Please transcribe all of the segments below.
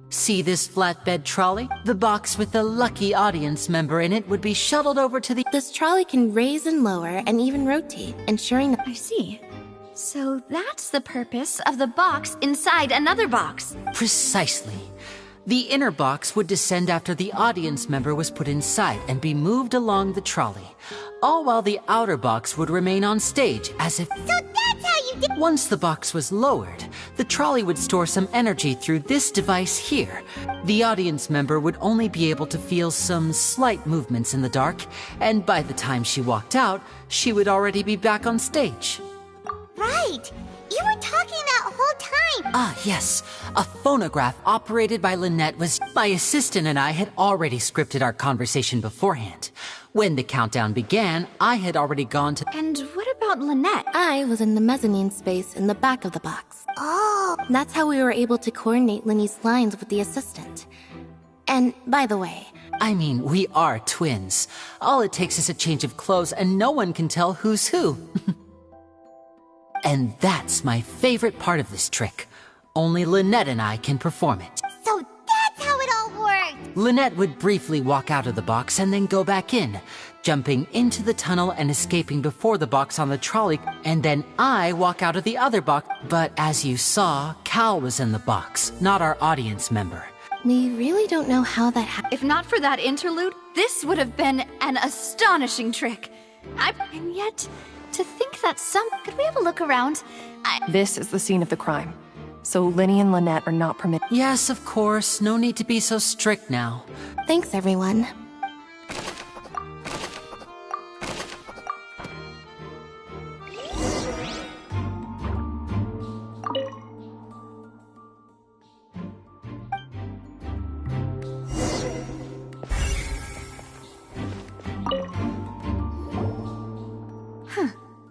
See this flatbed trolley? The box with the lucky audience member in it would be shuttled over to the... This trolley can raise and lower and even rotate, ensuring that... I see. So that's the purpose of the box inside another box. Precisely. The inner box would descend after the audience member was put inside and be moved along the trolley, all while the outer box would remain on stage as if... So that's how you did... Once the box was lowered, the trolley would store some energy through this device here. The audience member would only be able to feel some slight movements in the dark, and by the time she walked out, she would already be back on stage. Right! You were talking that whole time! Ah, yes. A phonograph operated by Lynette was... My assistant and I had already scripted our conversation beforehand. When the countdown began, I had already gone to... And what about Lynette? I was in the mezzanine space in the back of the box. Oh! That's how we were able to coordinate Linny's lines with the assistant. And, by the way... I mean, we are twins. All it takes is a change of clothes and no one can tell who's who. And that's my favorite part of this trick. Only Lynette and I can perform it. So that's how it all worked! Lynette would briefly walk out of the box and then go back in, jumping into the tunnel and escaping before the box on the trolley, and then I walk out of the other box. But as you saw, Cal was in the box, not our audience member. We really don't know how that happened. If not for that interlude, this would have been an astonishing trick. And yet, to think that some... Could we have a look around? This is the scene of the crime. So Linny and Lynette are not permitted. Yes, of course. No need to be so strict now. Thanks, everyone.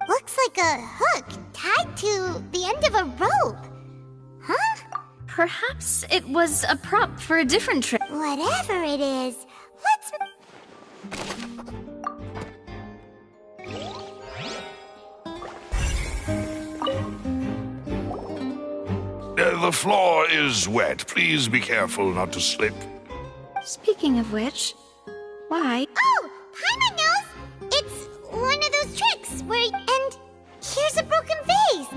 Looks like a hook tied to the end of a rope. Huh? Perhaps it was a prop for a different trick. Whatever it is, let's... The floor is wet. Please be careful not to slip. Speaking of which, why? Oh! Paimon knows! It's one of those tricks where... And here's a broken vase!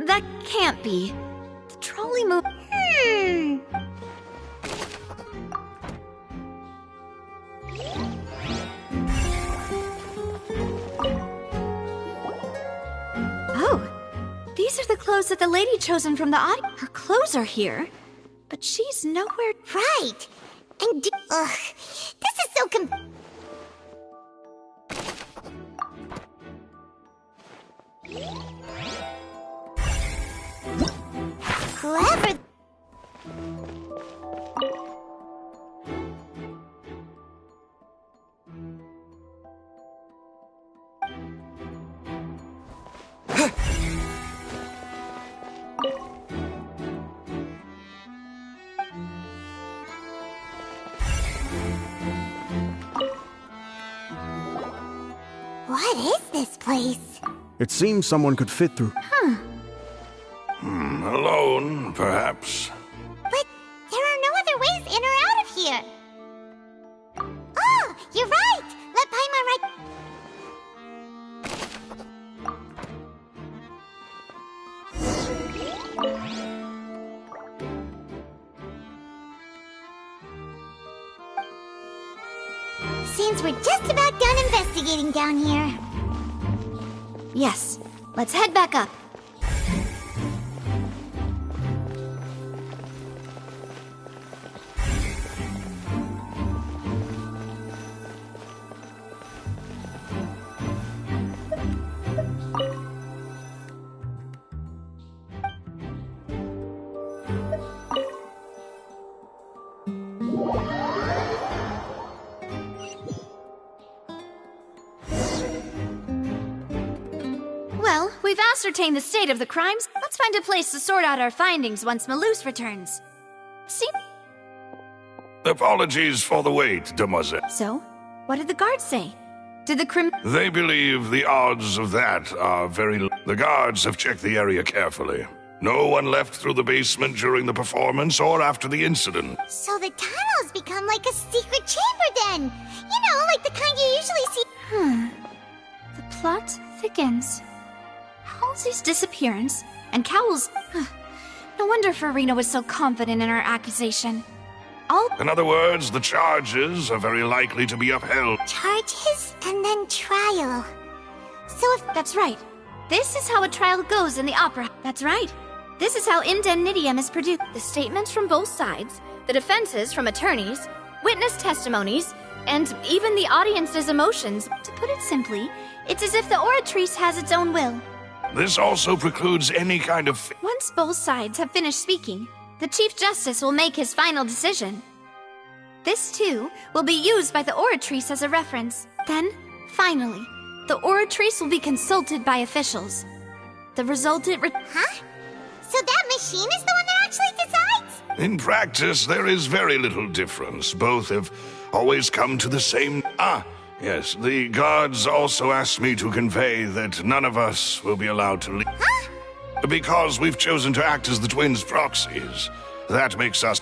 That can't be. The trolley moved. Oh, these are the clothes that the lady chosen from the audience. Her clothes are here, but she's nowhere. Right! And ugh, this is so clever. What is this place? It seems someone could fit through. Alone, perhaps. But there are no other ways in or out of here. Oh, you're right. Let Paimon right. Seems we're just about done investigating down here. Yes, let's head back up. Well, we've ascertained the state of the crimes. Let's find a place to sort out our findings once Malouse returns. See? Apologies for the wait, demoiselle. So, what did the guards say? Did the They believe the odds of that are very low. The guards have checked the area carefully. No one left through the basement during the performance or after the incident. So the tunnels become like a secret chamber then. You know, like the kind you usually see. The plot thickens. Halsey's disappearance and Cowell's... No wonder Farina was so confident in her accusation. In other words, the charges are very likely to be upheld. Charges and then trial. So if... That's right. This is how a trial goes in the opera. That's right. This is how indemnitium is produced. The statements from both sides, the defenses from attorneys, witness testimonies, and even the audience's emotions. To put it simply, it's as if the oratrice has its own will. This also precludes any kind of... Once both sides have finished speaking, the Chief Justice will make his final decision. This, too, will be used by the oratrice as a reference. Then, finally, the oratrice will be consulted by officials. The resultant... Huh? So that machine is the one that actually decides? In practice, there is very little difference. Both have always come to the same... Yes, the guards also asked me to convey that none of us will be allowed to leave. Huh? Because we've chosen to act as the twins' proxies. That makes us...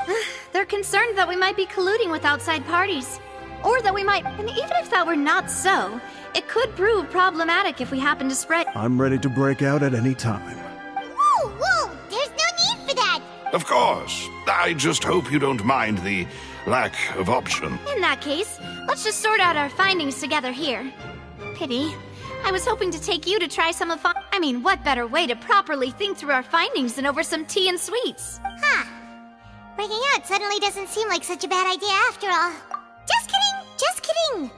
They're concerned that we might be colluding with outside parties. Or that we might... And even if that were not so, it could prove problematic if we happen to spread... I'm ready to break out at any time. Whoa! There's no need for that! Of course. I just hope you don't mind the lack of option. In that case, let's just sort out our findings together here. Pity. I was hoping to take you to try some of... I mean, what better way to properly think through our findings than over some tea and sweets? Huh. Breaking out suddenly doesn't seem like such a bad idea after all. Just kidding!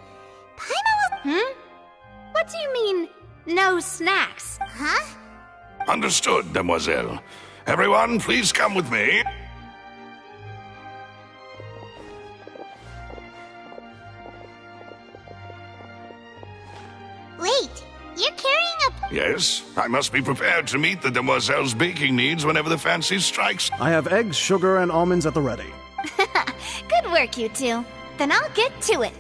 Paimon will... What do you mean, no snacks? Huh? Understood, demoiselle. Everyone, please come with me. Wait, you're carrying a... Yes, I must be prepared to meet the demoiselle's baking needs whenever the fancy strikes. I have eggs, sugar, and almonds at the ready. Good work, you two. Then I'll get to it.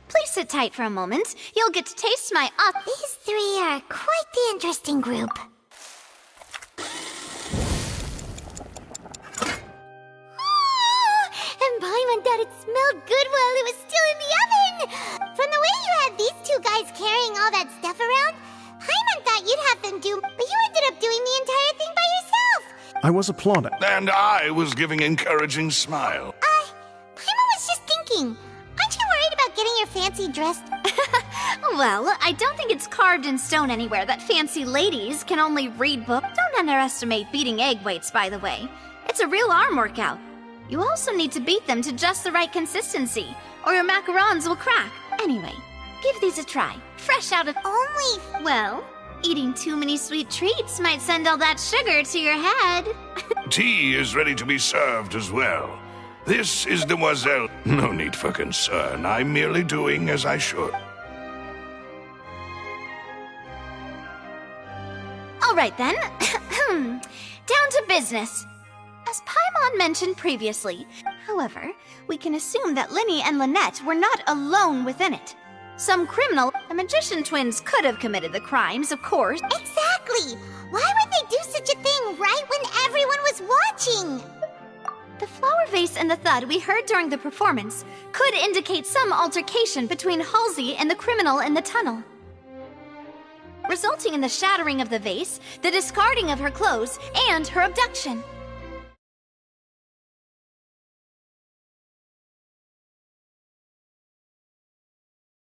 Please sit tight for a moment. You'll get to taste my... These three are quite the interesting group. And Paimon thought it smelled good while it was still in the oven! From the way you had these two guys carrying all that stuff around, Paimon thought you'd have them do... But you ended up doing the entire thing by yourself! I was applauding. And I was giving encouraging smile. Paimon was just thinking, aren't you worried about getting your fancy dressed? Well, I don't think it's carved in stone anywhere that fancy ladies can only read books. Don't underestimate beating egg weights, by the way. It's a real arm workout. You also need to beat them to just the right consistency, or your macarons will crack. Anyway, give these a try. Fresh out of... Only... Well, eating too many sweet treats might send all that sugar to your head. Tea is ready to be served as well. This is Demoiselle. No need for concern. I'm merely doing as I should. All right, then. Down to business. As Paimon mentioned previously, however, we can assume that Linny and Lynette were not alone within it. Some criminal, the magician twins could have committed the crimes, of course. Exactly! Why would they do such a thing right when everyone was watching? The flower vase and the thud we heard during the performance could indicate some altercation between Halsey and the criminal in the tunnel, resulting in the shattering of the vase, the discarding of her clothes, and her abduction.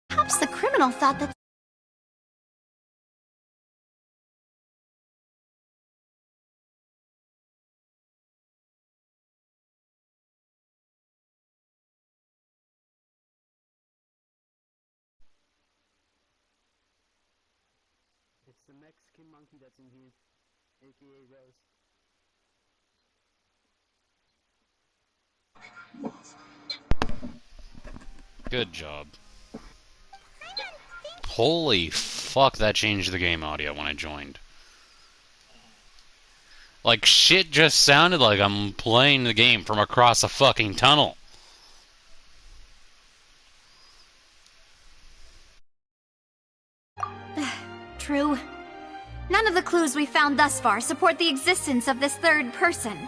Perhaps the criminal thought that... It's the Mexican monkey that's in here, aka Rose. Good job. Holy fuck, that changed the game audio when I joined. Like, shit just sounded like I'm playing the game from across a fucking tunnel. True. None of the clues we found thus far support the existence of this third person.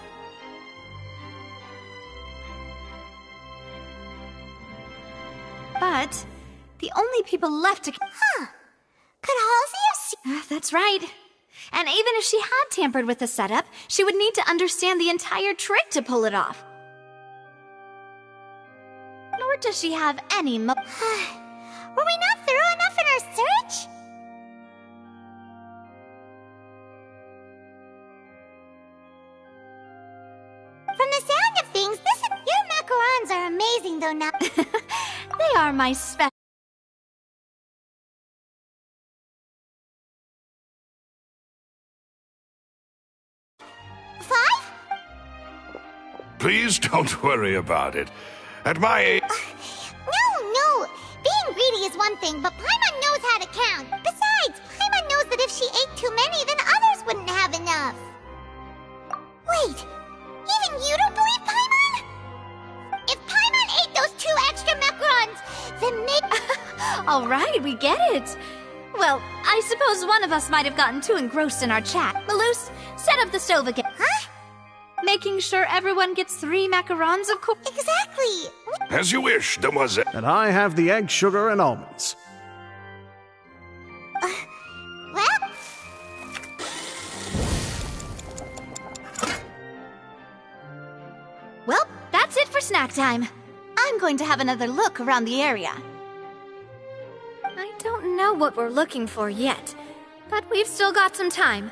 But the only people left to... Huh. Could Halsey have seen... That's right. And even if she had tampered with the setup, she would need to understand the entire trick to pull it off. Nor does she have any Were we not thorough enough in our search? From the sound of things, your macarons are amazing, though now. They are my special. Please don't worry about it. At my age... No. Being greedy is one thing, but Paimon knows how to count. Besides, Paimon knows that if she ate too many, then others wouldn't have enough. Wait, even you don't believe Paimon? If Paimon ate those 2 extra macarons, then maybe... All right, we get it. Well, I suppose one of us might have gotten too engrossed in our chat. Malus, set up the stove again. Huh? Making sure everyone gets 3 macarons, of course. Exactly. As you wish, demoiselle. And I have the egg, sugar, and almonds. Well, that's it for snack time. I'm going to have another look around the area. I don't know what we're looking for yet, but we've still got some time.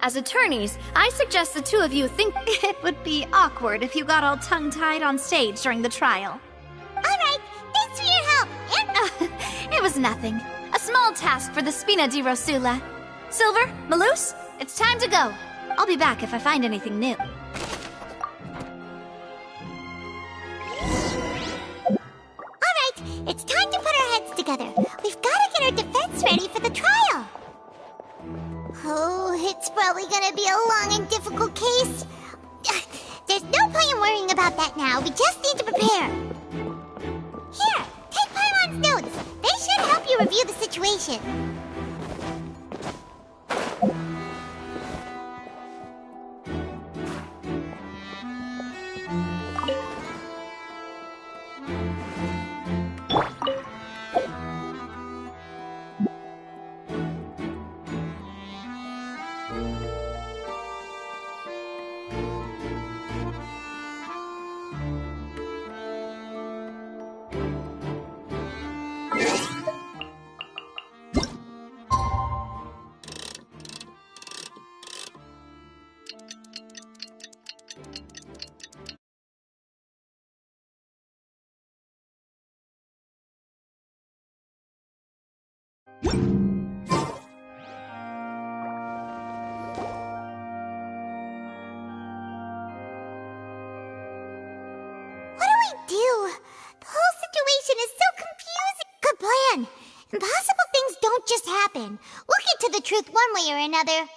As attorneys, I suggest the two of you think it would be awkward if you got all tongue-tied on stage during the trial. Alright, thanks for your help, and... It was nothing. A small task for the Spina di Rosula. Silver, Malus, it's time to go. I'll be back if I find anything new. Alright, it's time to put our heads together. We've got to get our defense ready for the trial. Oh, it's probably gonna be a long and difficult case. There's no point in worrying about that now. We just need to prepare. Here, take Paimon's notes. They should help you review the situation. Impossible things don't just happen. We'll get to the truth one way or another.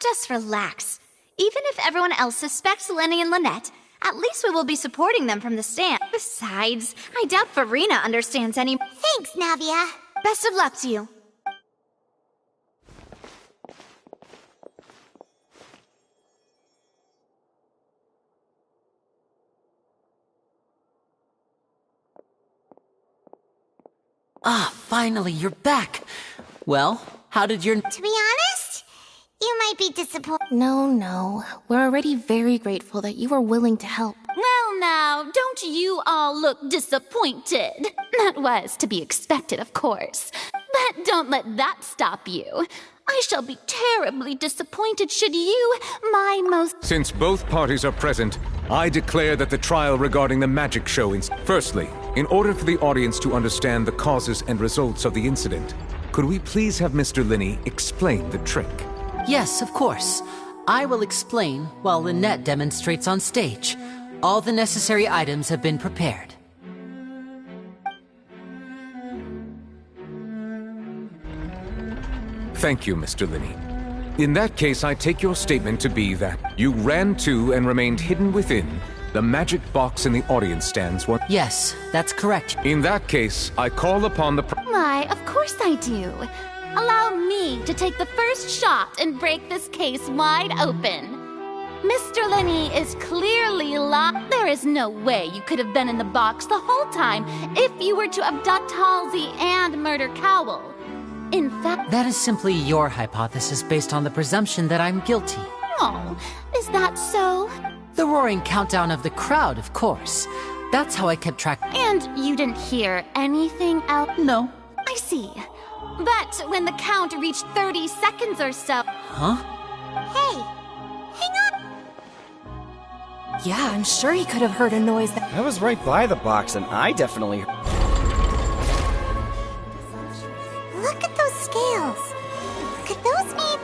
Just relax. Even if everyone else suspects Lenny and Lynette, at least we will be supporting them from the stand. Besides, I doubt Farina understands any... Thanks, Navia. Best of luck to you. Ah, finally, you're back. Well, how did your... To be honest, you might be disappointed. No. We're already very grateful that you were willing to help. Well now, don't you all look disappointed? That was to be expected, of course. But don't let that stop you. I shall be terribly disappointed should you, my most... Since both parties are present, I declare that the trial regarding the magic show is... Firstly, in order for the audience to understand the causes and results of the incident, could we please have Mr. Linney explain the trick? Yes, of course. I will explain while Lynette demonstrates on stage. All the necessary items have been prepared. Thank you, Mr. Linney. In that case, I take your statement to be that you ran to and remained hidden within the magic box in the audience stands one... Yes, that's correct. In that case, I call upon the... Why, of course I do. allow me to take the first shot and break this case wide open. Mr. Lenny is clearly There is no way you could have been in the box the whole time if you were to abduct Halsey and murder Cowell. In fact... That is simply your hypothesis based on the presumption that I'm guilty. Oh, is that so? The roaring countdown of the crowd, of course. That's how I kept track. And you didn't hear anything else? No. I see. But when the count reached 30 seconds or so... Huh? Hey, hang on. Yeah, I'm sure he could have heard a noise that... I was right by the box, and I definitely... Look at those scales. Could those mean...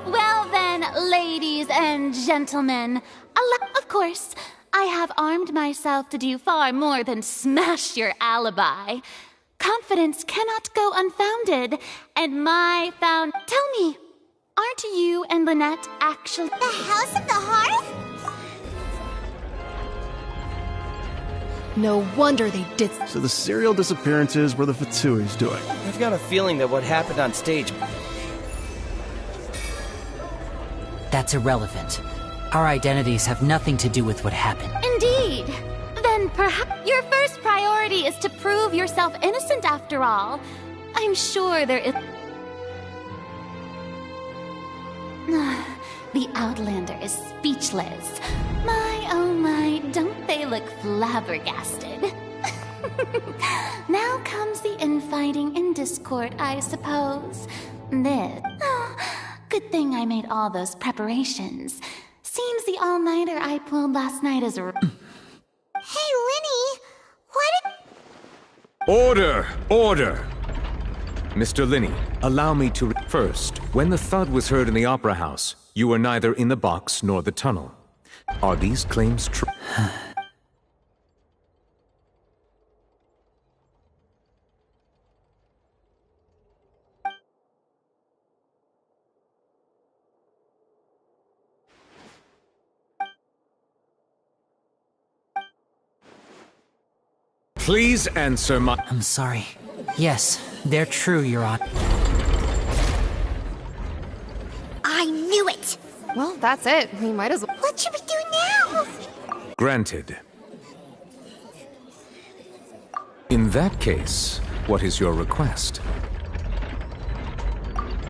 Well then, ladies and gentlemen, of course, I have armed myself to do far more than smash your alibi. Confidence cannot go unfounded, and Tell me, aren't you and Lynette actually... The House of the Hearth? No wonder they did... So the serial disappearances were the Fatui's doing. I've got a feeling that what happened on stage... That's irrelevant. Our identities have nothing to do with what happened. Indeed. Then perhaps your first priority is to prove yourself innocent after all. I'm sure there is... The Outlander is speechless. My, oh my, don't they look flabbergasted? Now comes the infighting and discord, I suppose. Good thing I made all those preparations. Seems the all-nighter I pulled last night is a... Hey, Linny, why did... Order! Order! Mr. Linney, allow me to... First, when the thud was heard in the Opera House, you were neither in the box nor the tunnel. Are these claims true? Please answer my... I'm sorry. Yes, they're true, Your Honor. I knew it! Well, that's it. We might as well... What should we do now? Granted. In that case, what is your request?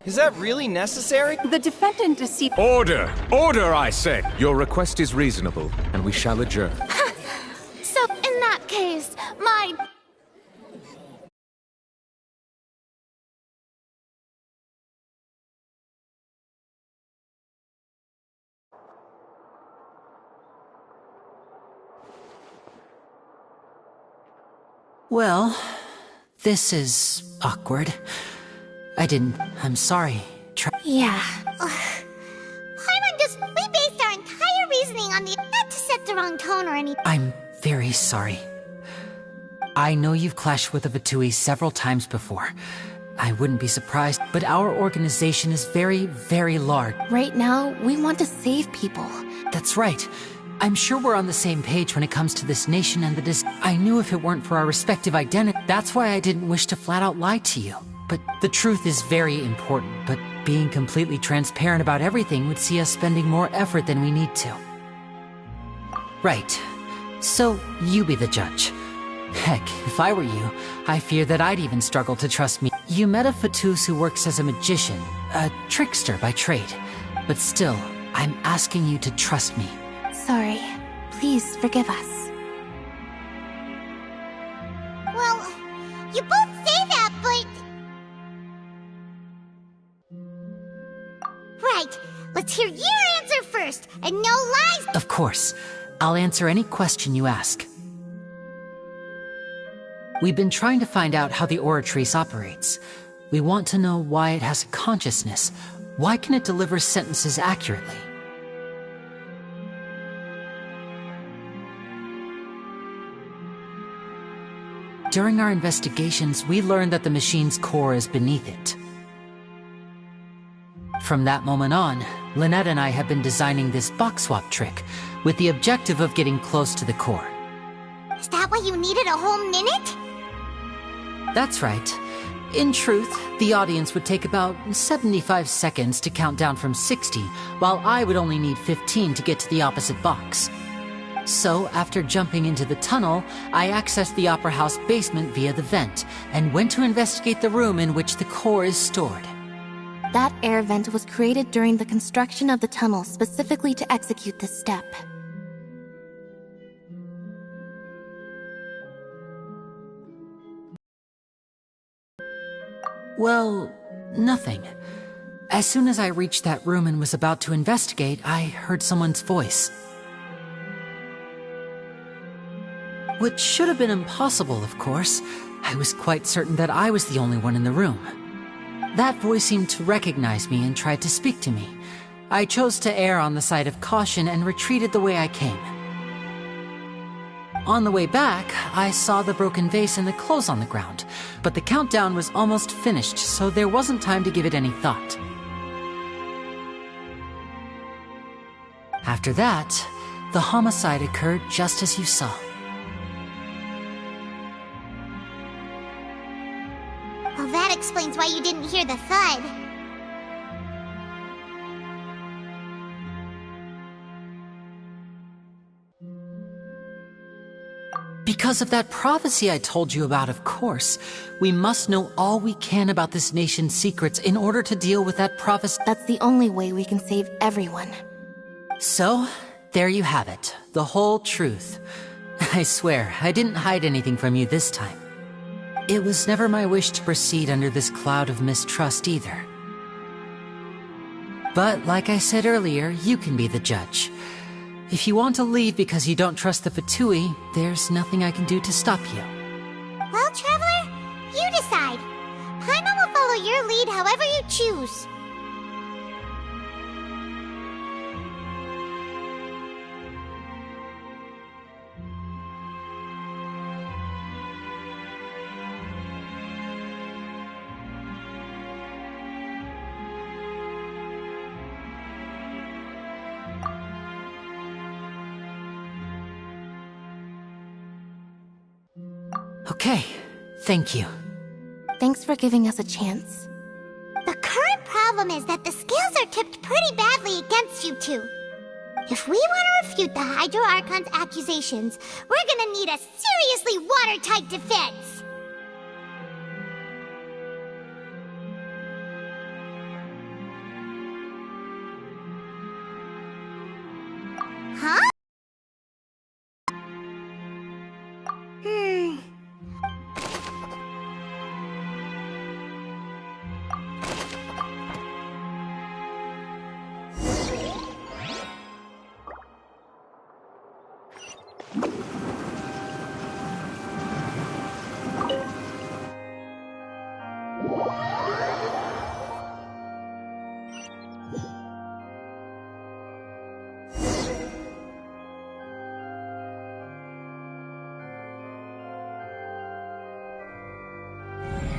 Is that really necessary? The defendant deceived... Order! Order, I say! Your request is reasonable, and we shall adjourn. So, in that case, my... Well, this is awkward. I'm sorry. Yeah. Paimon we based our entire reasoning on not to set the wrong tone or anything. I'm very sorry. I know you've clashed with the Fatui several times before. I wouldn't be surprised, but our organization is very, very large. Right now, we want to save people. That's right. I'm sure we're on the same page when it comes to this nation and I knew if it weren't for our respective identity, that's why I didn't wish to flat out lie to you. But the truth is very important, but being completely transparent about everything would see us spending more effort than we need to. Right. So, you be the judge. Heck, if I were you, I fear that I'd even struggle to trust me. You met a Fatus who works as a magician, a trickster by trade. But still, I'm asking you to trust me. Sorry. Please forgive us. Well, you both say that, but... Right. Let's hear your answer first, and no lies... Of course. I'll answer any question you ask. We've been trying to find out how the Oratrice operates. We want to know why it has a consciousness. Why can it deliver sentences accurately? During our investigations, we learned that the machine's core is beneath it. From that moment on, Lynette and I have been designing this box swap trick, with the objective of getting close to the core. Is that why you needed a whole minute? That's right. In truth, the audience would take about 75 seconds to count down from 60, while I would only need 15 to get to the opposite box. So, after jumping into the tunnel, I accessed the Opera House basement via the vent, and went to investigate the room in which the core is stored. That air vent was created during the construction of the tunnel specifically to execute this step. Well, nothing. As soon as I reached that room and was about to investigate, I heard someone's voice. Which should have been impossible, of course. I was quite certain that I was the only one in the room. That voice seemed to recognize me and tried to speak to me. I chose to err on the side of caution and retreated the way I came. On the way back, I saw the broken vase and the clothes on the ground, but the countdown was almost finished, so there wasn't time to give it any thought. After that, the homicide occurred just as you saw. Well, that explains why you didn't hear the thud. Because of that prophecy I told you about, of course. We must know all we can about this nation's secrets in order to deal with that prophecy. That's the only way we can save everyone. So, there you have it. The whole truth. I swear, I didn't hide anything from you this time. It was never my wish to proceed under this cloud of mistrust either. But, like I said earlier, you can be the judge. If you want to leave because you don't trust the Fatui, there's nothing I can do to stop you. Well, Traveler, you decide. Paimon will follow your lead however you choose. Okay, thank you. Thanks for giving us a chance. The current problem is that the scales are tipped pretty badly against you two. If we want to refute the Hydro Archon's accusations, we're gonna need a seriously watertight defense. Huh?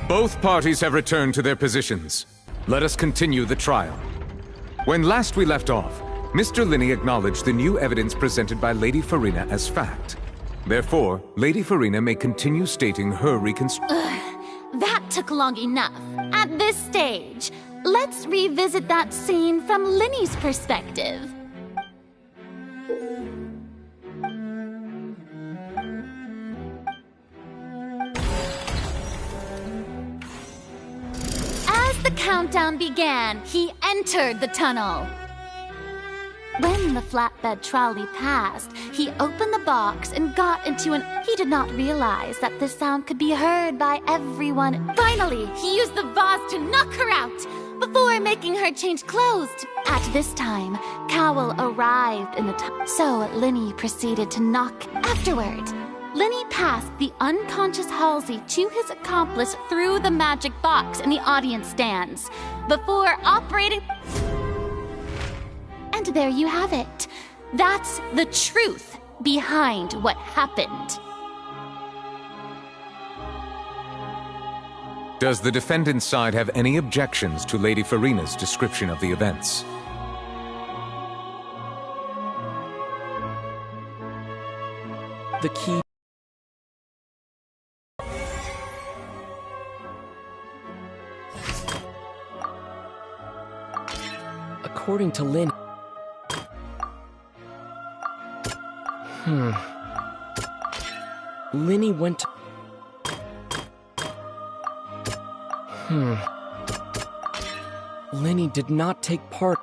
Both parties have returned to their positions. Let us continue the trial. When last we left off, Mr. Linney acknowledged the new evidence presented by Lady Farina as fact. Therefore, Lady Farina may continue stating her That took long enough. At this stage, let's revisit that scene from Linney's perspective. As the countdown began, he entered the tunnel. When the flatbed trolley passed, he opened the box and got into an... He did not realize that the sound could be heard by everyone. Finally, he used the vase to knock her out before making her change clothes. At this time, Cowell arrived in the tunnel, so Linney proceeded to knock. Afterward, Linney passed the unconscious Halsey to his accomplice through the magic box in the audience stands before operating... And there you have it. That's the truth behind what happened. Does the defendant's side have any objections to Lady Farina's description of the events? The key... according to Lynn... Linny went... Linny did not take part...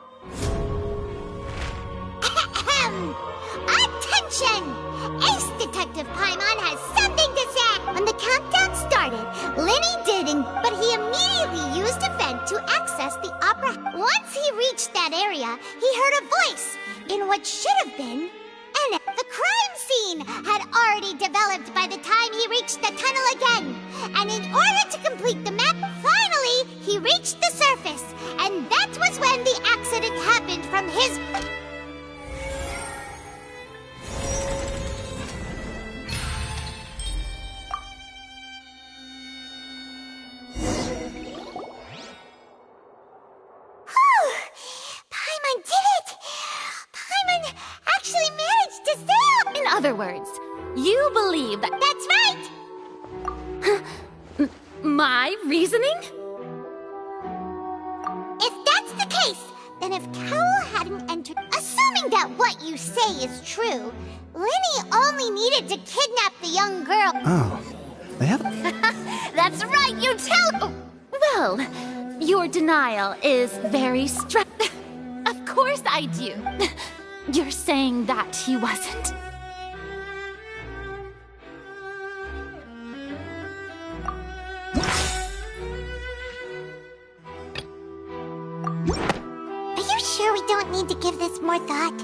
Attention! Ace Detective Paimon has something to say! When the countdown started, Linny didn't, but he immediately used a vent to access the opera. Once he reached that area, he heard a voice in what should have been the crime scene had already developed by the time he reached the tunnel again. And in order to complete the map, finally, he reached the surface. And that was when the accident happened from his... Paimon did it! Paimon actually managed to sail! In other words, you believe that... That's right! My reasoning? If that's the case, then if Cowell hadn't entered... Assuming that what you say is true, Linny only needed to kidnap the young girl... Oh, they have... That's right, you tell... Oh, well, your denial is very Of course I do. You're saying that he wasn't? Are you sure we don't need to give this more thought?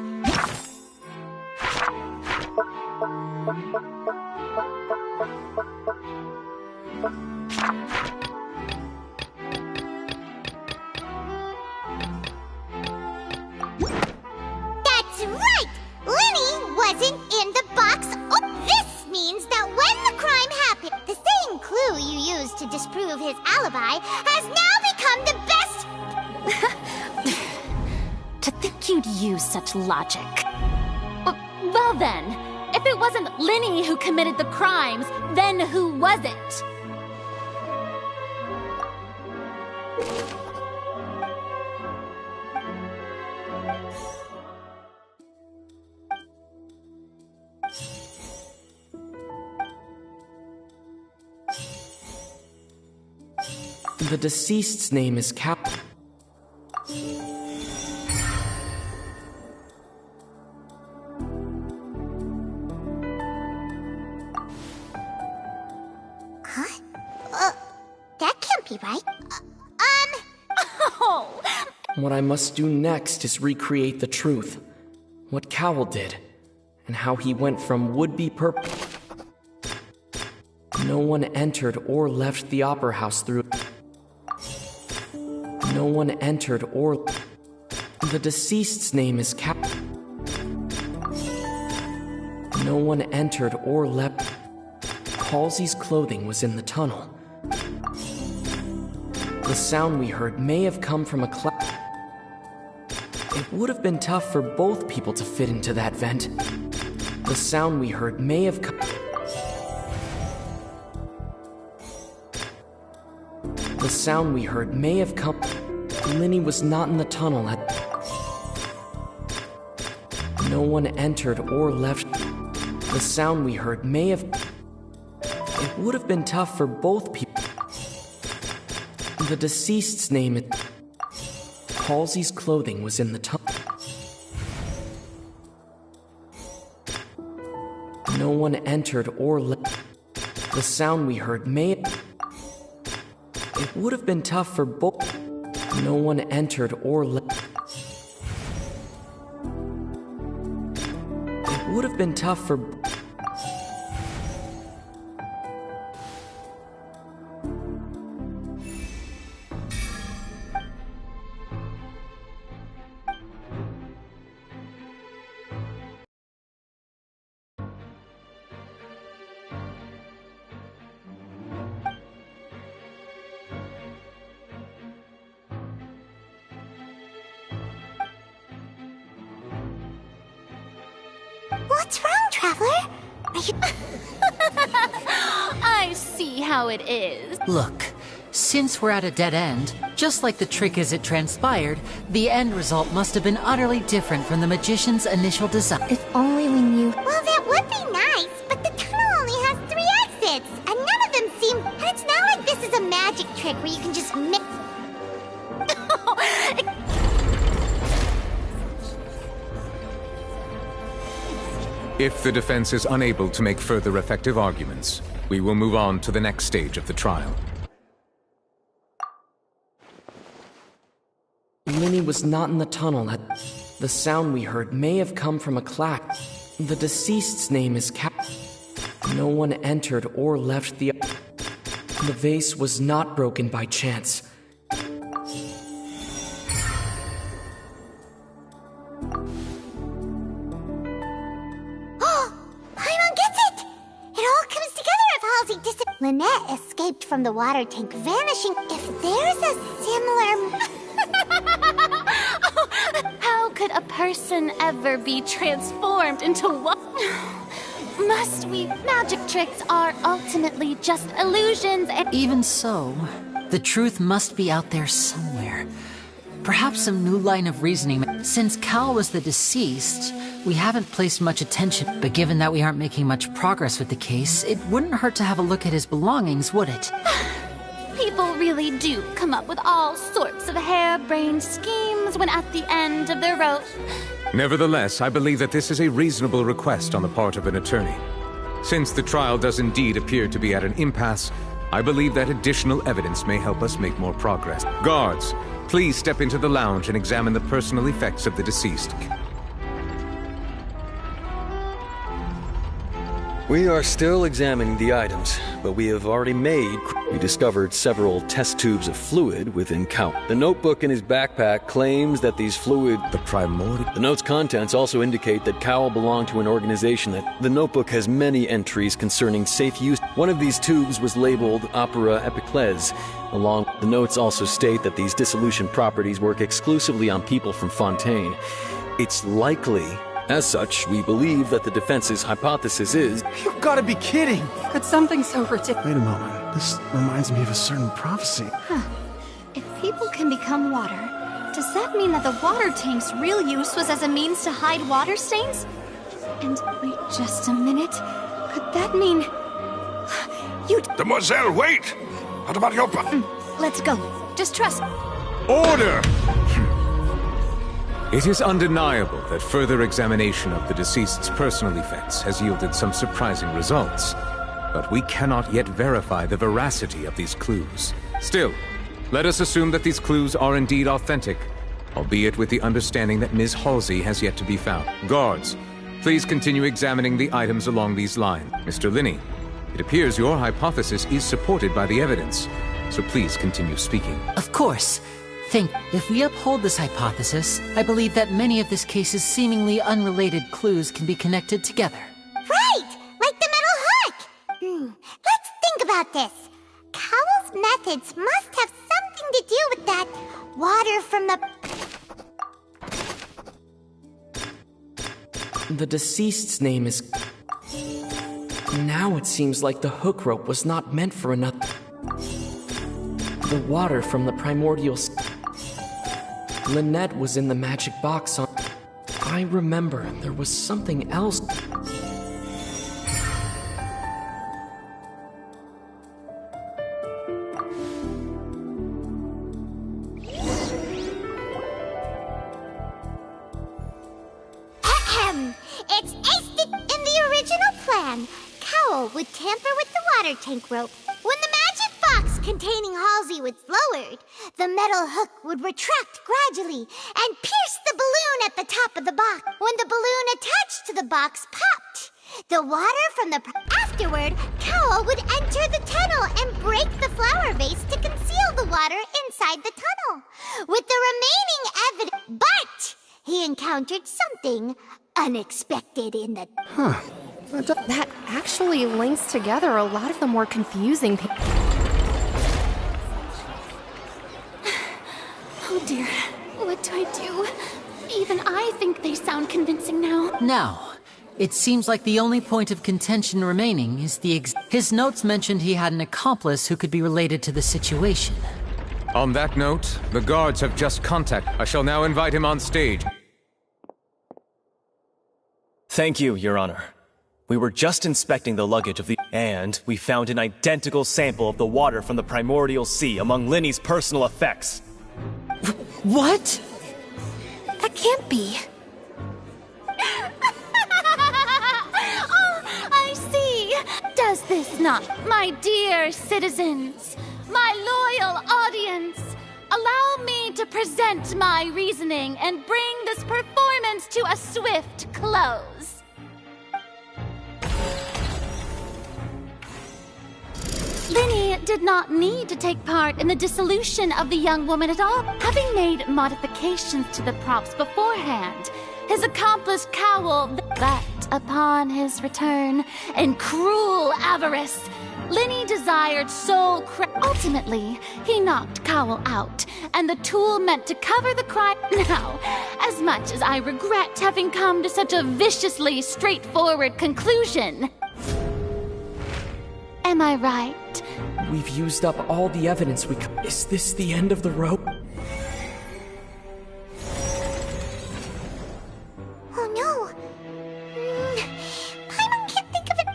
That's right! Linny wasn't in the box. Oh, this means that when the crime happened, the same clue you used to disprove his alibi has now become the best... To think you'd use such logic. Well then, if it wasn't Linny who committed the crimes, then who was it? The deceased's name is Cap... That can't be right. Oh! What I must do next is recreate the truth. What Cowell did, and how he went from would-be No one entered or left the opera house through... No one entered or... The deceased's name is Cap... No one entered or left... Halsey's clothing was in the tunnel. The sound we heard may have come from a It would have been tough for both people to fit into that vent. The sound we heard may have come... The sound we heard may have come... Linny was not in the tunnel at... No one entered or left... The sound we heard may have... It would have been tough for both people... The deceased's name is... Halsey's clothing was in the tunnel. No one entered or left... The sound we heard may... It would have been tough for both... No one entered or left... It would have been tough for... What's wrong, Traveler? Are you... I see how it is. Look, since we're at a dead end, Just like the trick as it transpired, the end result must have been utterly different from the magician's initial design. If only we knew. Well, that would be nice, but the tunnel only has 3 exits, and none of them seem... And it's not like this is a magic trick where you can just mix... If the defense is unable to make further effective arguments, we will move on to the next stage of the trial. Linny was not in the tunnel. The sound we heard may have come from a clack. The deceased's name is No one entered or left the... The vase was not broken by chance. Lynette escaped from the water tank, vanishing. If there's a similar... How could a person ever be transformed into what? Must we? Magic tricks are ultimately just illusions and... Even so, the truth must be out there somewhere. Perhaps some new line of reasoning. Since Cal was the deceased, we haven't placed much attention, but given that we aren't making much progress with the case, it wouldn't hurt to have a look at his belongings, would it? People really do come up with all sorts of harebrained schemes when at the end of their rope. Nevertheless, I believe that this is a reasonable request on the part of an attorney. Since the trial does indeed appear to be at an impasse, I believe that additional evidence may help us make more progress. Guards, please step into the lounge and examine the personal effects of the deceased. We are still examining the items, but we have already We discovered several test tubes of fluid within Cal. The notebook in his backpack claims that these The note's contents also indicate that Cowell belonged to an organization that... The notebook has many entries concerning safe use. One of these tubes was labeled Opera Epiclese. The notes also state that these dissolution properties work exclusively on people from Fontaine. It's likely... As such, we believe that the defense's hypothesis is... You've got to be kidding! Could something so ridiculous... Wait a moment. This reminds me of a certain prophecy. If people can become water, does that mean that the water tank's real use was as a means to hide water stains? And wait just a minute. Could that mean... Demoiselle, wait! What about your... Let's go. Just trust... Order! It is undeniable that further examination of the deceased's personal effects has yielded some surprising results, but we cannot yet verify the veracity of these clues. Still, let us assume that these clues are indeed authentic, albeit with the understanding that Ms. Halsey has yet to be found. Guards, please continue examining the items along these lines. Mr. Linney, it appears your hypothesis is supported by the evidence, so please continue speaking. Of course. If we uphold this hypothesis, I believe that many of this case's seemingly unrelated clues can be connected together. Right! Like the metal hook! Let's think about this. Cowell's methods must have something to do with that water from the... The deceased's name is... Now it seems like the hook rope was not meant for another... The water from the primordial... Lynette was in the magic box on... I remember there was something else. It's aced it in the original plan. Cowell would tamper with the water tank rope. When the magic box containing Halsey was lowered, the metal hook would retract gradually and pierce the balloon at the top of the box. When the balloon attached to the box popped, the water from the... Afterward, Cowell would enter the tunnel and break the flower vase to conceal the water inside the tunnel. With the remaining evidence... But he encountered something unexpected in the... That actually links together a lot of the more confusing... Oh dear, what do I do? Even I think they sound convincing now. Now, it seems like the only point of contention remaining is the His notes mentioned he had an accomplice who could be related to the situation. On that note, the guards have just contacted. I shall now invite him on stage. Thank you, Your Honor. We were just inspecting the luggage of the... And we found an identical sample of the water from the primordial sea among Linny's personal effects. What? That can't be. Oh, I see. Does this not, my dear citizens, my loyal audience, allow me to present my reasoning and bring this performance to a swift close? Linny did not need to take part in the dissolution of the young woman at all, having made modifications to the props beforehand. His accomplice Cowell, but upon his return, in cruel avarice, Linny desired ultimately, he knocked Cowell out, and the tool meant to cover the crime. Now, as much as I regret having come to such a viciously straightforward conclusion, am I right? We've used up all the evidence we could. Is this the end of the rope? Oh no! Paimon can't think of it.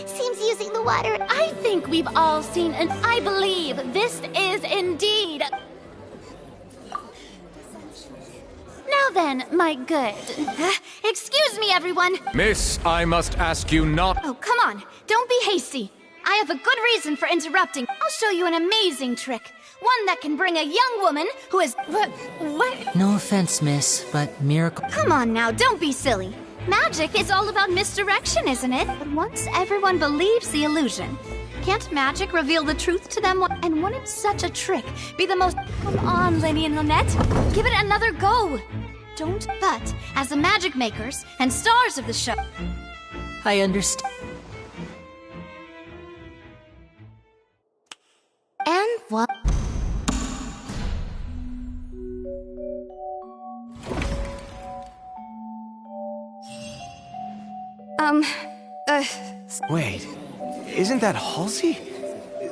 Seems using the water. I think we've all seen, and I believe this is indeed. Now then, my good. Excuse me, everyone. Miss, I must ask you not... Oh, come on. Don't be hasty. I have a good reason for interrupting. I'll show you an amazing trick. One that can bring a young woman who is... What? No offense, miss, but miracle... Come on now, don't be silly. Magic is all about misdirection, isn't it? But once everyone believes the illusion, can't magic reveal the truth to them? And wouldn't such a trick be the most... Come on, Linny and Lynette. Give it another go. Don't... But, as the magic makers and stars of the show... I understand. And what? Wait, isn't that Halsey?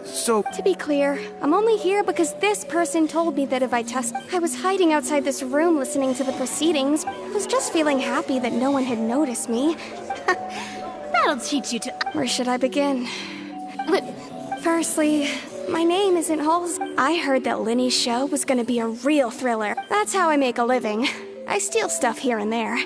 So... To be clear, I'm only here because this person told me that if I test... I was hiding outside this room listening to the proceedings. I was just feeling happy that no one had noticed me. That'll teach you to... Where should I begin? Firstly, my name isn't Halsey. I heard that Linny's show was gonna be a real thriller. That's how I make a living. I steal stuff here and there.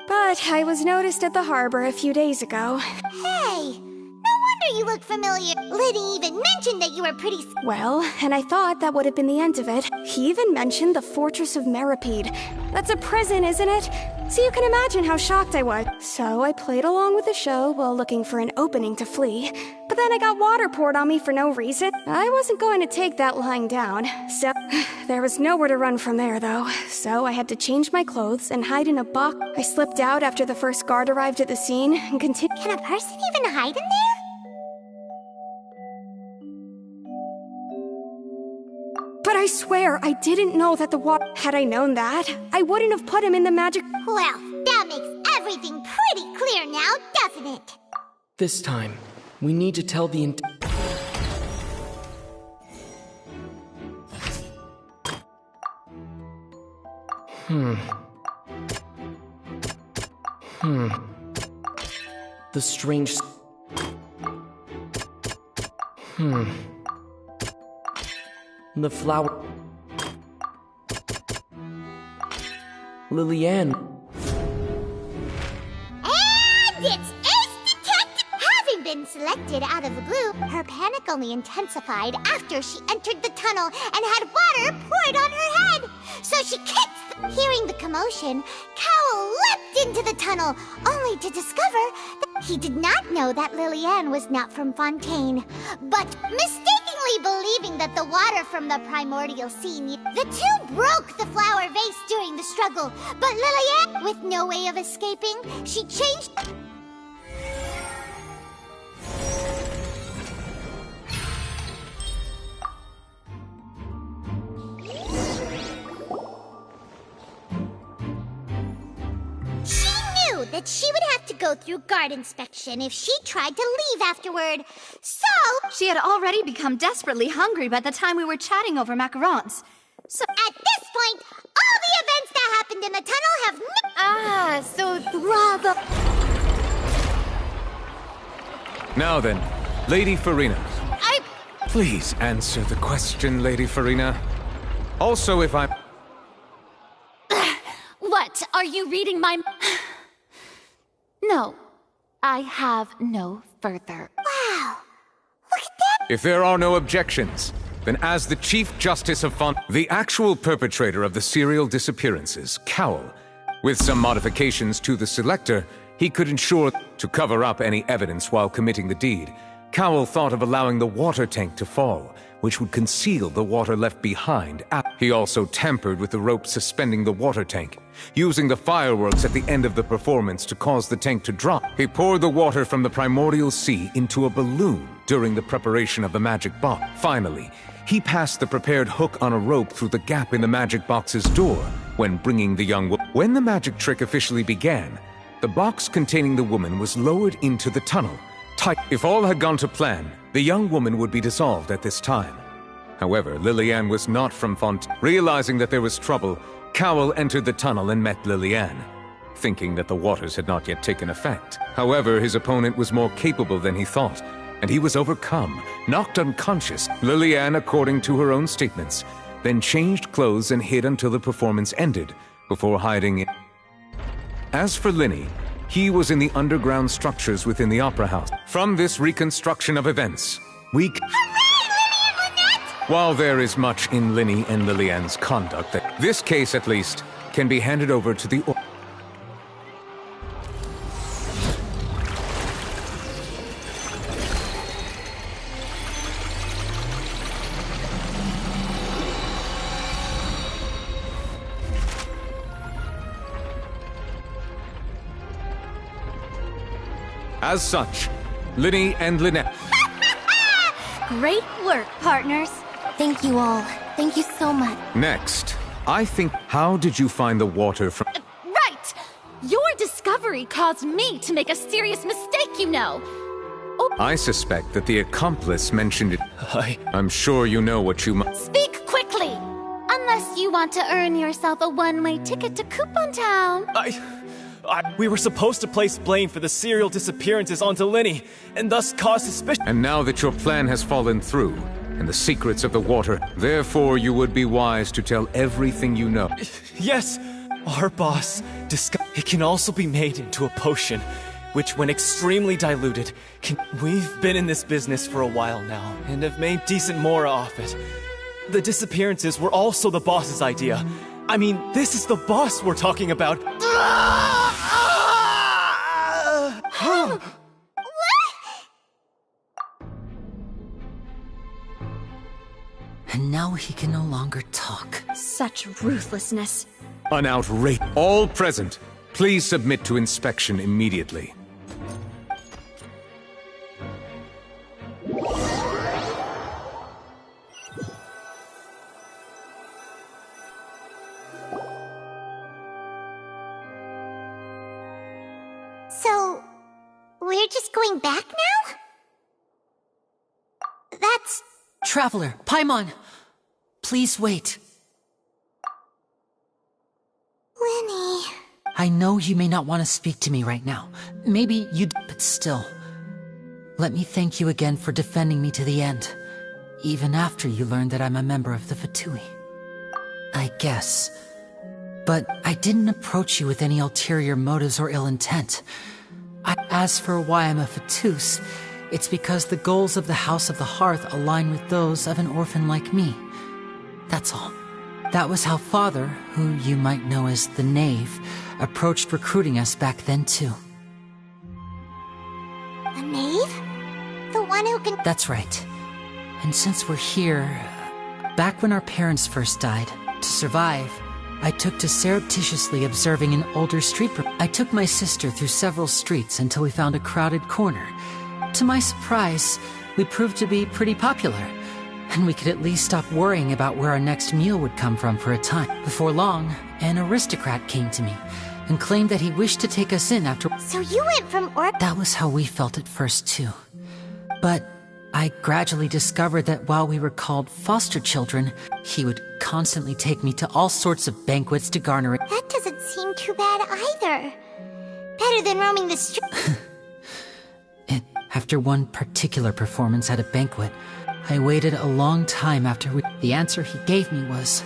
But I was noticed at the harbor a few days ago. Hey! No wonder you look familiar. Liddy even mentioned that you were pretty... Well, and I thought that would have been the end of it. He even mentioned the Fortress of Meripede. That's a prison, isn't it? So you can imagine how shocked I was. So I played along with the show while looking for an opening to flee. But then I got water poured on me for no reason. I wasn't going to take that lying down. So there was nowhere to run from there, though. So I had to change my clothes and hide in a box. I slipped out after the first guard arrived at the scene and continued. Can a person even hide in there? But I swear, I didn't know that the water... Had I known that, I wouldn't have put him in the magic... Well, that makes everything pretty clear now, doesn't it? This time, we need to tell the The strange... The flower... Lillian... And it's Ace Detective! Having been selected out of the blue, her panic only intensified after she entered the tunnel and had water poured on her head. So she kicked. Hearing the commotion, Cowell leapt into the tunnel, only to discover that he did not know that Lillian was not from Fontaine, but mistakenly believing that the water from the primordial sea. The two broke the flower vase during the struggle, but Lillian, with no way of escaping, she changed... She knew that she would have to to go through guard inspection if she tried to leave afterward. So... She had already become desperately hungry by the time we were chatting over macarons. So at this point, all the events that happened in the tunnel have so bravo. Now then, Lady Farina. Please answer the question, Lady Farina. Also, if I'm... What? Are you reading my... No. I have no further. Wow. Look at that. If there are no objections, then as the Chief Justice of Fontaine, the actual perpetrator of the serial disappearances, Cowell, with some modifications to the selector, he could ensure to cover up any evidence while committing the deed. Cowell thought of allowing the water tank to fall, which would conceal the water left behind. He also tampered with the rope suspending the water tank, using the fireworks at the end of the performance to cause the tank to drop. He poured the water from the primordial sea into a balloon during the preparation of the magic box. Finally, he passed the prepared hook on a rope through the gap in the magic box's door when bringing the young woman. When the magic trick officially began, the box containing the woman was lowered into the tunnel. If all had gone to plan, the young woman would be dissolved at this time. However, Lillian was not from Fontaine. Realizing that there was trouble, Cowell entered the tunnel and met Lillian, thinking that the waters had not yet taken effect. However, his opponent was more capable than he thought, and he was overcome, knocked unconscious. Lillian, according to her own statements, then changed clothes and hid until the performance ended, before hiding in. As for Linny, he was in the underground structures within the Opera House. From this reconstruction of events, we... Hooray, Linny and Lynette! While there is much in Linny and Lillian's conduct, that this case, at least, can be handed over to the... As such, Linny and Lynette. Great work, partners. Thank you all. Thank you so much. Next, I think, how did you find the water from... Right! Your discovery caused me to make a serious mistake, you know. Oh. I suspect that the accomplice mentioned it. I'm sure you know what you must... Speak quickly! Unless you want to earn yourself a one-way ticket to Coupon Town. We were supposed to place blame for the serial disappearances onto Linny, and thus cause suspicion. And now that your plan has fallen through, and the secrets of the water, therefore you would be wise to tell everything you know. Yes, our boss discovered it can also be made into a potion, which when extremely diluted, can... We've been in this business for a while now, and have made decent mora off it. The disappearances were also the boss's idea. I mean, this is the boss we're talking about. What? And now he can no longer talk. Such ruthlessness. An outrage. All present, please submit to inspection immediately. So, we're just going back now? That's... Traveler, Paimon! Please wait. Linny... I know you may not want to speak to me right now. Maybe you'd... But still. Let me thank you again for defending me to the end. Even after you learned that I'm a member of the Fatui. I guess. But I didn't approach you with any ulterior motives or ill intent. As for why I'm a Fatus, it's because the goals of the House of the Hearth align with those of an orphan like me. That's all. That was how Father, who you might know as the Knave, approached recruiting us back then too. The Knave? The one who can... That's right. And since we're here, back when our parents first died, to survive, I took to surreptitiously observing an older street. I took my sister through several streets until we found a crowded corner. To my surprise, we proved to be pretty popular, and we could at least stop worrying about where our next meal would come from for a time. Before long, an aristocrat came to me, and claimed that he wished to take us in after. So you went from Orb. That was how we felt at first, too. But I gradually discovered that while we were called foster children, he would constantly take me to all sorts of banquets to garner it. That doesn't seem too bad either. Better than roaming the streets. After one particular performance at a banquet, I waited a long time after the answer he gave me was,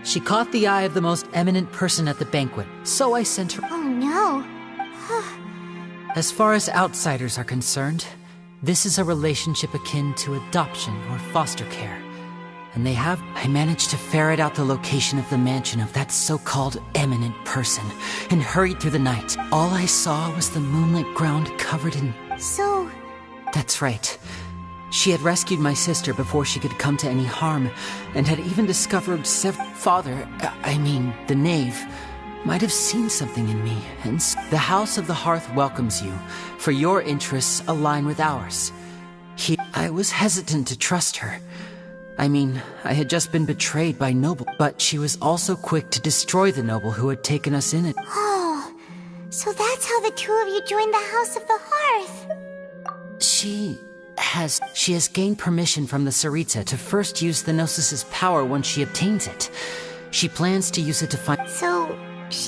she caught the eye of the most eminent person at the banquet, so I sent her. Oh no. As far as outsiders are concerned, this is a relationship akin to adoption or foster care. And I managed to ferret out the location of the mansion of that so-called eminent person, and hurried through the night. All I saw was the moonlit ground covered in... So... That's right. She had rescued my sister before she could come to any harm, and had even discovered the knave, might have seen something in me, and the House of the Hearth welcomes you, for your interests align with ours. I was hesitant to trust her. I had just been betrayed by Noble, but she was also quick to destroy the noble who had taken us in it. Oh, so that's how the two of you joined the House of the Hearth. She has gained permission from the Tsaritsa to first use the Gnosis's power once she obtains it. She plans to use it to find... So...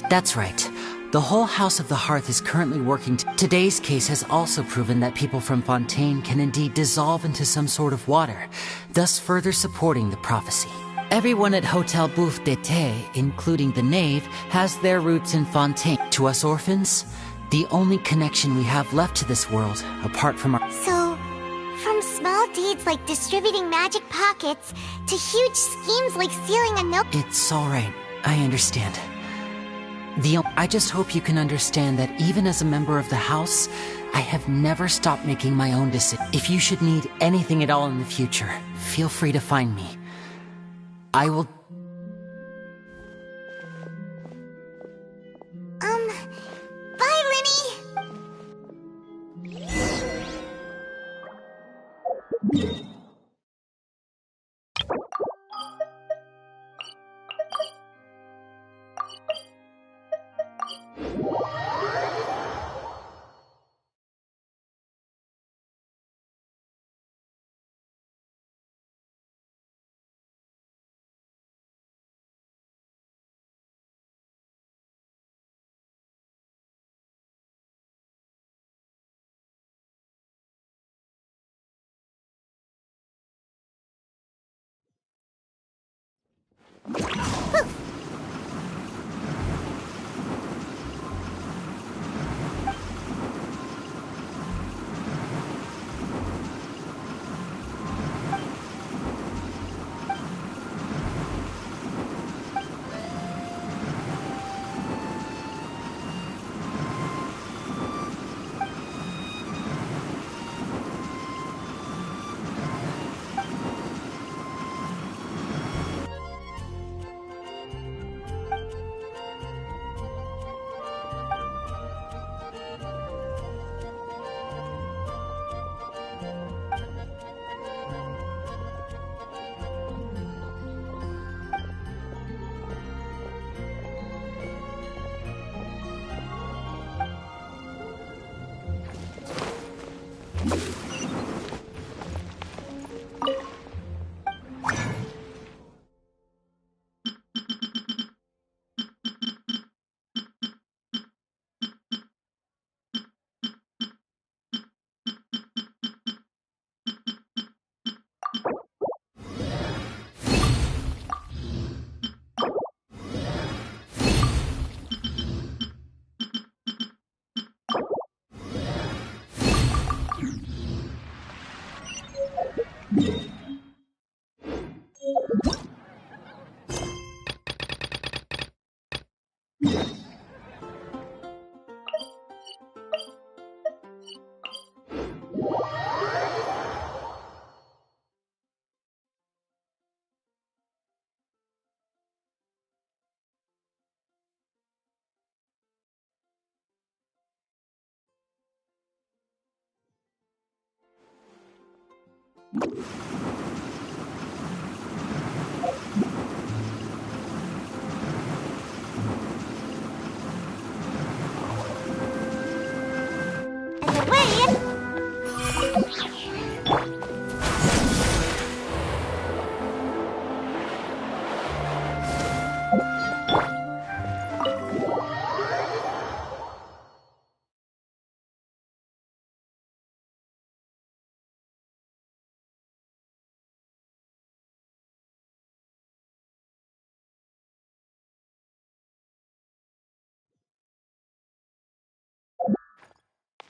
That's right. The whole House of the Hearth is currently working Today's case has also proven that people from Fontaine can indeed dissolve into some sort of water, thus further supporting the prophecy. Everyone at Hotel Bouffe d'été, including the knave, has their roots in Fontaine. To us orphans, the only connection we have left to this world, apart from our... So, from small deeds like distributing magic pockets, to huge schemes like stealing a note... It's alright. I understand. I just hope you can understand that even as a member of the house, I have never stopped making my own decisions. If you should need anything at all in the future, feel free to find me. I will... Bye, Linny!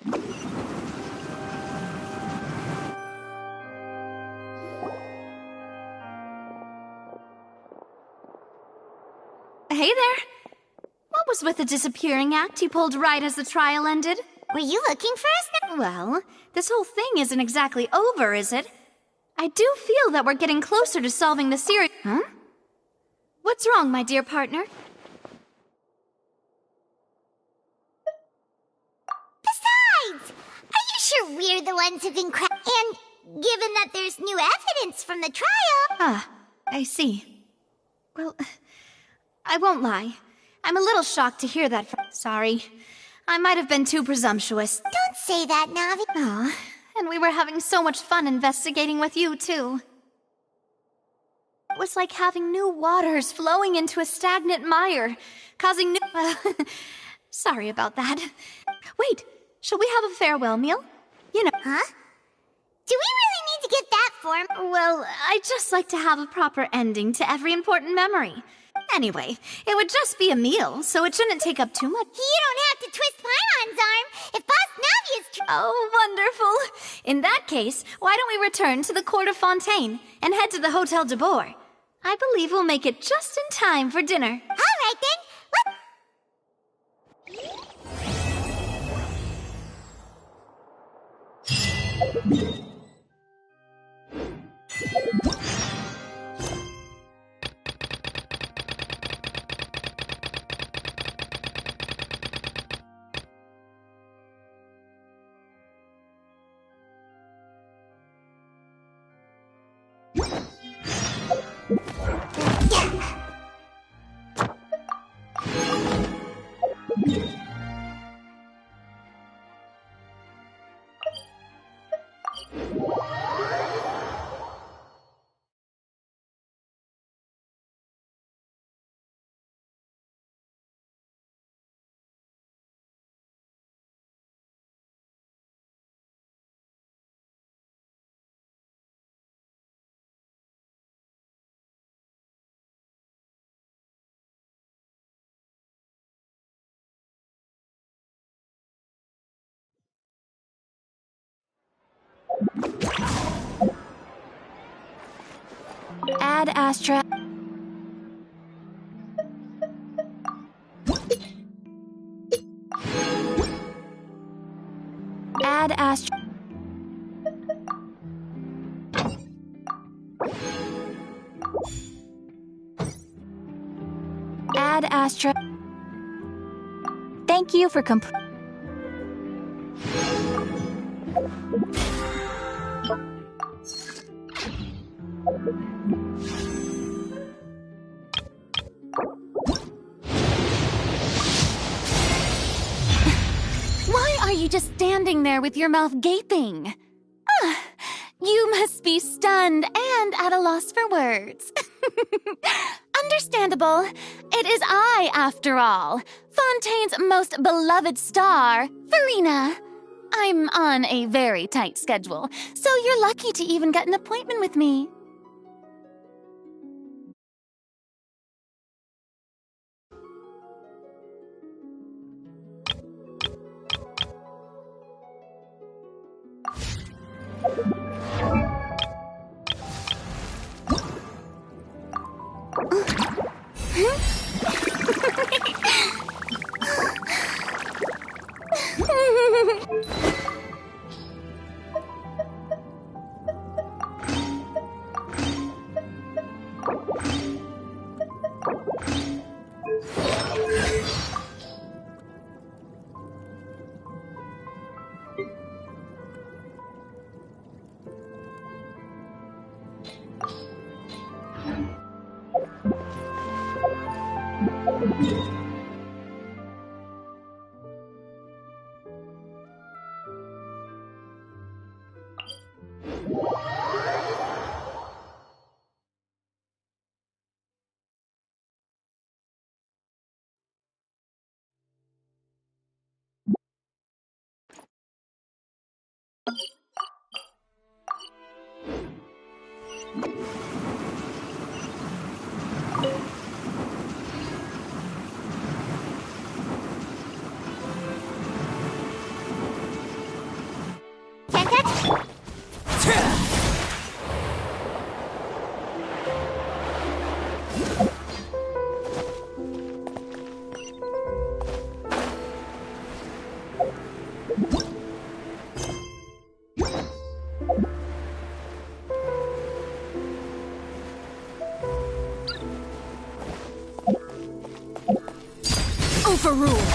Hey there. What was with the disappearing act you pulled right as the trial ended? Were you looking for us? Well, this whole thing isn't exactly over, is it? I do feel that we're getting closer to solving the series. Huh? What's wrong, my dear partner? Besides, are you sure we're the ones who can crack? And given that there's new evidence from the trial... Ah, I see. Well, I won't lie. I'm a little shocked to hear that from... Sorry. I might have been too presumptuous. Don't say that, Navi. Aw, and we were having so much fun investigating with you, too. It was like having new waters flowing into a stagnant mire, causing new... sorry about that. Wait, shall we have a farewell meal? You know... Huh? Do we really need to get that form? Well, I'd just like to have a proper ending to every important memory. Anyway, it would just be a meal, so it shouldn't take up too much. You don't have to twist Paimon's arm if Boss Navi is... Oh, wonderful. In that case, why don't we return to the court of Fontaine and head to the Hotel de Boer? I believe we'll make it just in time for dinner. All right, then. Ad Astra. Ad Astra. Ad Astra. Thank you for Why are you just standing there with your mouth gaping? Ah, you must be stunned and at a loss for words. Understandable. It is I, after all, Fontaine's most beloved star, Farina. I'm on a very tight schedule, so you're lucky to even get an appointment with me. Can't touch. Overruled.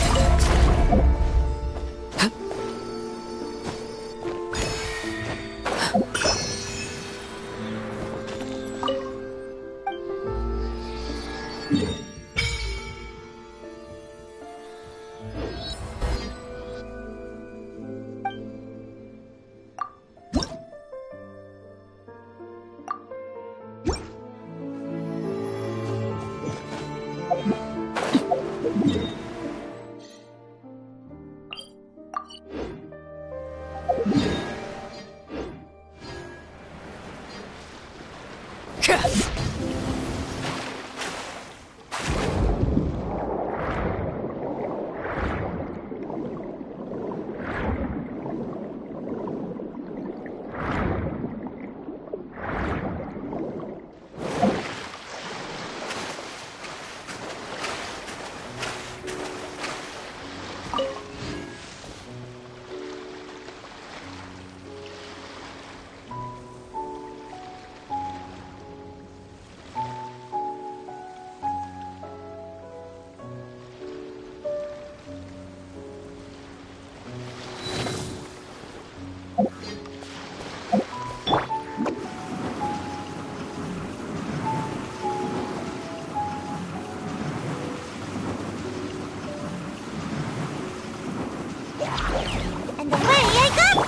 And away I go!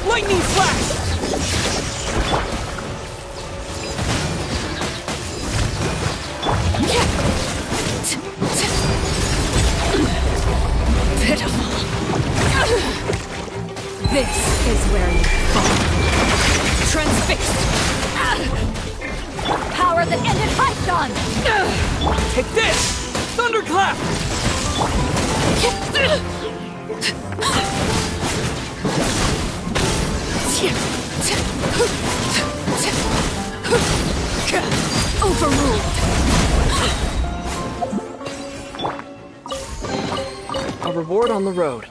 Lightning flash! Pitiful. This is where you fall. Transfixed. Power that ended Python. Take this! Thunderclap! Overruled. A reward on the road.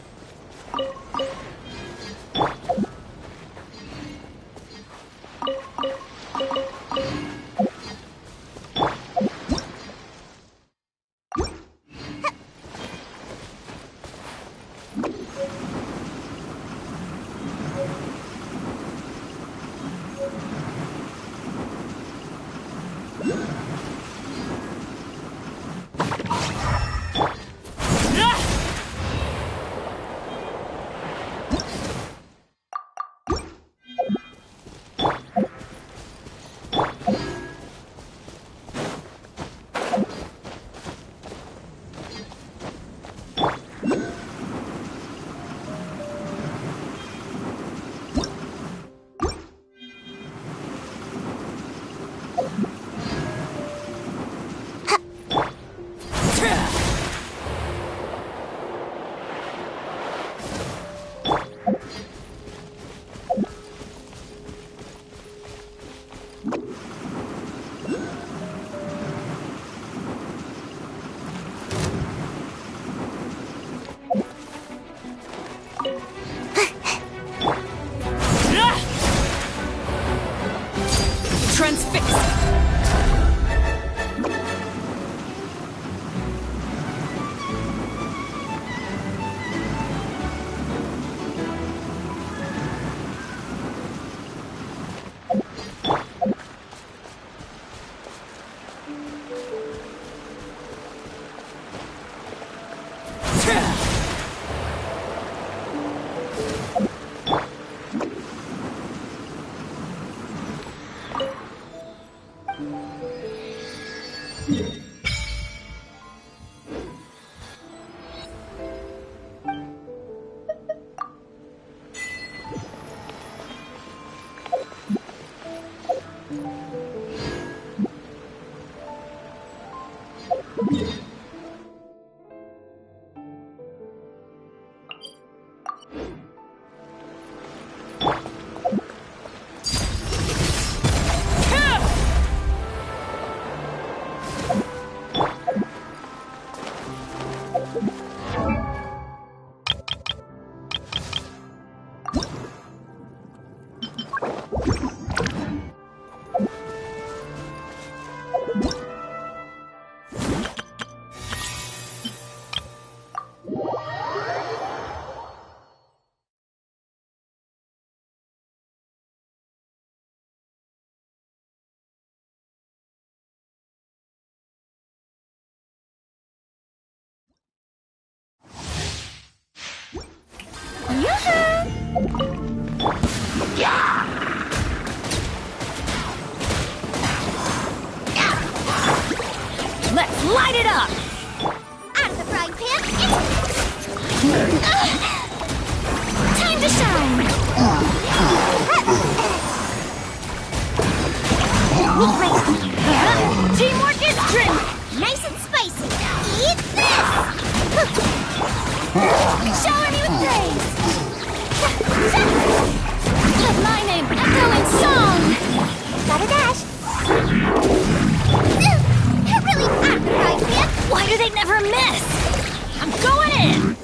Let's light it up! Out of the frying pan, Time to shine! meat race. Teamwork is drink! Nice and spicy. Eat this! Shower me with praise! Let my name echo in song! Gotta dash. Really out of the frying pan. Why do they never miss? I'm going in!